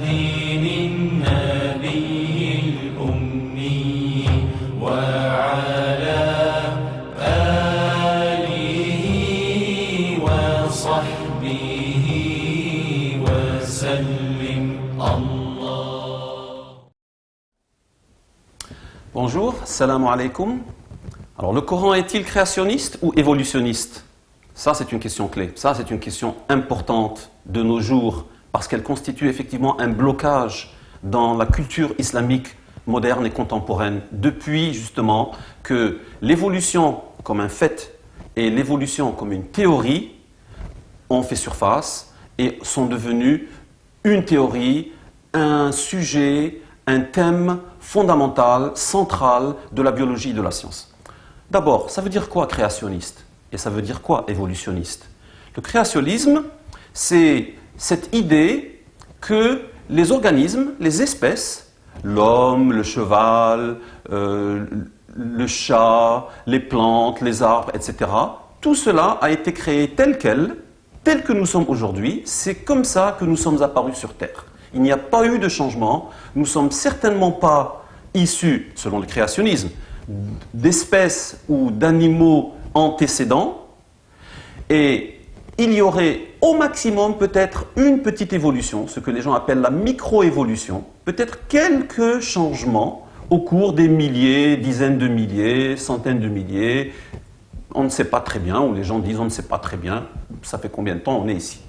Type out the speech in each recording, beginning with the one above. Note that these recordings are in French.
دين النبي الأمي وعلى آله وصحبه وسلم الله. Bonjour, salam alaikum. Alors le Coran est-il créationniste ou évolutionniste? Ça c'est une question clé, ça c'est une question importante de nos jours parce qu'elle constitue effectivement un blocage dans la culture islamique moderne et contemporaine depuis justement que l'évolution comme un fait et l'évolution comme une théorie ont fait surface et sont devenues une théorie, un sujet, un thème fondamental, central de la biologie et de la science. D'abord, ça veut dire quoi créationniste? Et ça veut dire quoi évolutionniste? Le créationnisme, c'est cette idée que les organismes, les espèces, l'homme, le cheval, le chat, les plantes, les arbres, etc., tout cela a été créé tel quel, tel que nous sommes aujourd'hui. C'est comme ça que nous sommes apparus sur Terre. Il n'y a pas eu de changement. Nous ne sommes certainement pas issus, selon le créationnisme, d'espèces ou d'animaux antécédents. Et il y aurait au maximum peut-être une petite évolution, ce que les gens appellent la micro-évolution, peut-être quelques changements au cours des milliers, dizaines de milliers, centaines de milliers. On ne sait pas très bien, ou les gens disent on ne sait pas très bien, ça fait combien de temps on est ici.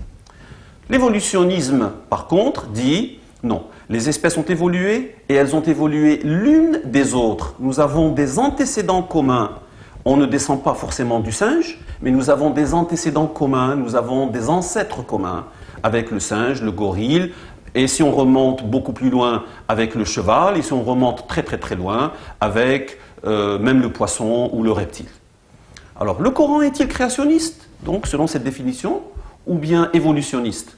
L'évolutionnisme, par contre, dit non, les espèces ont évolué et elles ont évolué l'une des autres. Nous avons des antécédents communs. On ne descend pas forcément du singe, mais nous avons des antécédents communs, nous avons des ancêtres communs avec le singe, le gorille, et si on remonte beaucoup plus loin avec le cheval, et si on remonte très très très loin avec même le poisson ou le reptile. Alors, le Coran est-il créationniste, donc selon cette définition, ou bien évolutionniste?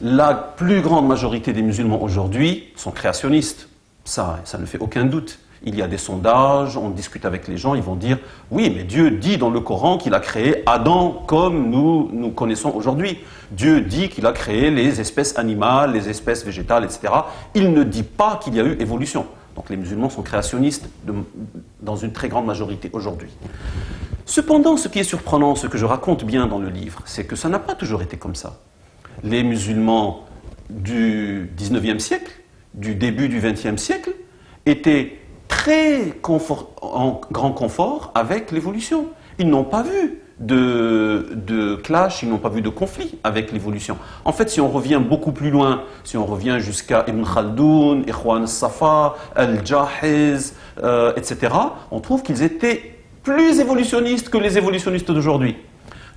La plus grande majorité des musulmans aujourd'hui sont créationnistes. Ça ne fait aucun doute. Il y a des sondages, on discute avec les gens, ils vont dire « Oui, mais Dieu dit dans le Coran qu'il a créé Adam comme nous connaissons aujourd'hui. Dieu dit qu'il a créé les espèces animales, les espèces végétales, etc. Il ne dit pas qu'il y a eu évolution. » Donc les musulmans sont créationnistes dans une très grande majorité aujourd'hui. Cependant, ce qui est surprenant, ce que je raconte bien dans le livre, c'est que ça n'a pas toujours été comme ça. Les musulmans du 19e siècle, du début du 20e siècle, étaient très en grand confort avec l'évolution. Ils n'ont pas vu de clash, ils n'ont pas vu de conflit avec l'évolution. En fait, si on revient beaucoup plus loin, si on revient jusqu'à Ibn Khaldoun, Ikhwan al-Safa, Al-Jahiz, etc., on trouve qu'ils étaient plus évolutionnistes que les évolutionnistes d'aujourd'hui.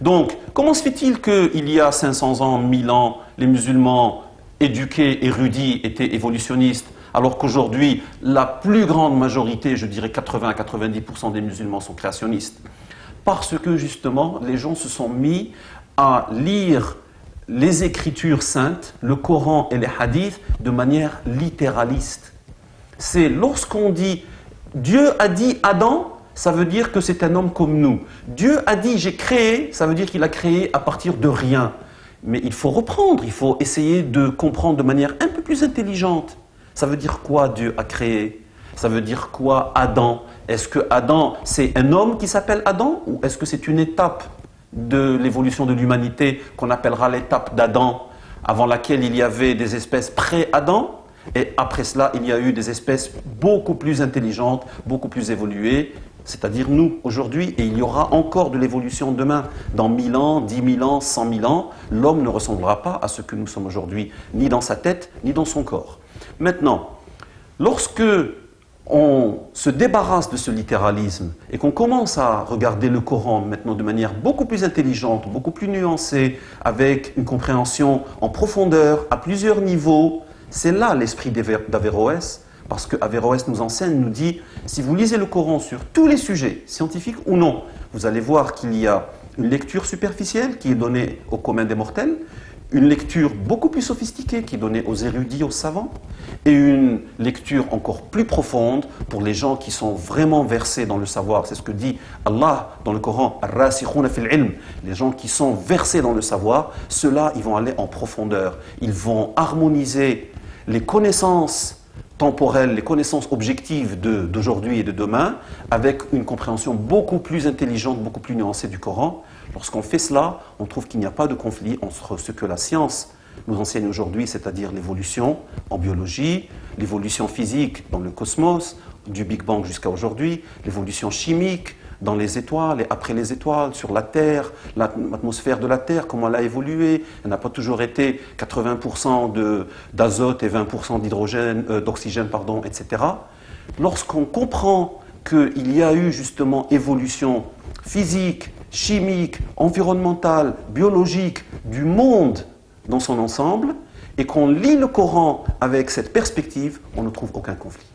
Donc, comment se fait-il qu'il y a 500 ans, 1000 ans, les musulmans éduqués, érudits, étaient évolutionnistes, alors qu'aujourd'hui, la plus grande majorité, je dirais 80 à 90% des musulmans sont créationnistes? Parce que justement, les gens se sont mis à lire les Écritures saintes, le Coran et les hadiths, de manière littéraliste. C'est lorsqu'on dit « Dieu a dit Adam », ça veut dire que c'est un homme comme nous. Dieu a dit « j'ai créé », ça veut dire qu'il a créé à partir de rien. Mais il faut reprendre, il faut essayer de comprendre de manière un peu plus intelligente. Ça veut dire quoi Dieu a créé? Ça veut dire quoi Adam? Est-ce que Adam, c'est un homme qui s'appelle Adam? Ou est-ce que c'est une étape de l'évolution de l'humanité qu'on appellera l'étape d'Adam, avant laquelle il y avait des espèces pré-Adam? Et après cela, il y a eu des espèces beaucoup plus intelligentes, beaucoup plus évoluées, c'est-à-dire nous, aujourd'hui, et il y aura encore de l'évolution demain. Dans 1000 ans, 10 000 ans, 100 000 ans, l'homme ne ressemblera pas à ce que nous sommes aujourd'hui, ni dans sa tête, ni dans son corps. Maintenant, lorsque on se débarrasse de ce littéralisme et qu'on commence à regarder le Coran maintenant de manière beaucoup plus intelligente, beaucoup plus nuancée, avec une compréhension en profondeur, à plusieurs niveaux, c'est là l'esprit d'Averroès, parce que Averroès nous enseigne, nous dit, si vous lisez le Coran sur tous les sujets, scientifiques ou non, vous allez voir qu'il y a une lecture superficielle qui est donnée au commun des mortels, une lecture beaucoup plus sophistiquée qui est donnée aux érudits, aux savants, et une lecture encore plus profonde pour les gens qui sont vraiment versés dans le savoir. C'est ce que dit Allah dans le Coran, Ar-Rasikhuna fil ilm. Les gens qui sont versés dans le savoir, ceux-là, ils vont aller en profondeur. Ils vont harmoniser les connaissances temporelles, les connaissances objectives d'aujourd'hui et de demain, avec une compréhension beaucoup plus intelligente, beaucoup plus nuancée du Coran. Lorsqu'on fait cela, on trouve qu'il n'y a pas de conflit entre ce que la science nous enseigne aujourd'hui, c'est-à-dire l'évolution en biologie, l'évolution physique dans le cosmos, du Big Bang jusqu'à aujourd'hui, l'évolution chimique dans les étoiles et après les étoiles, sur la Terre, l'atmosphère de la Terre, comment elle a évolué. Elle n'a pas toujours été 80% d'azote et 20% d'oxygène, etc. Lorsqu'on comprend qu'il y a eu justement évolution physique, chimique, environnementale, biologique du monde dans son ensemble, et qu'on lit le Coran avec cette perspective, on ne trouve aucun conflit.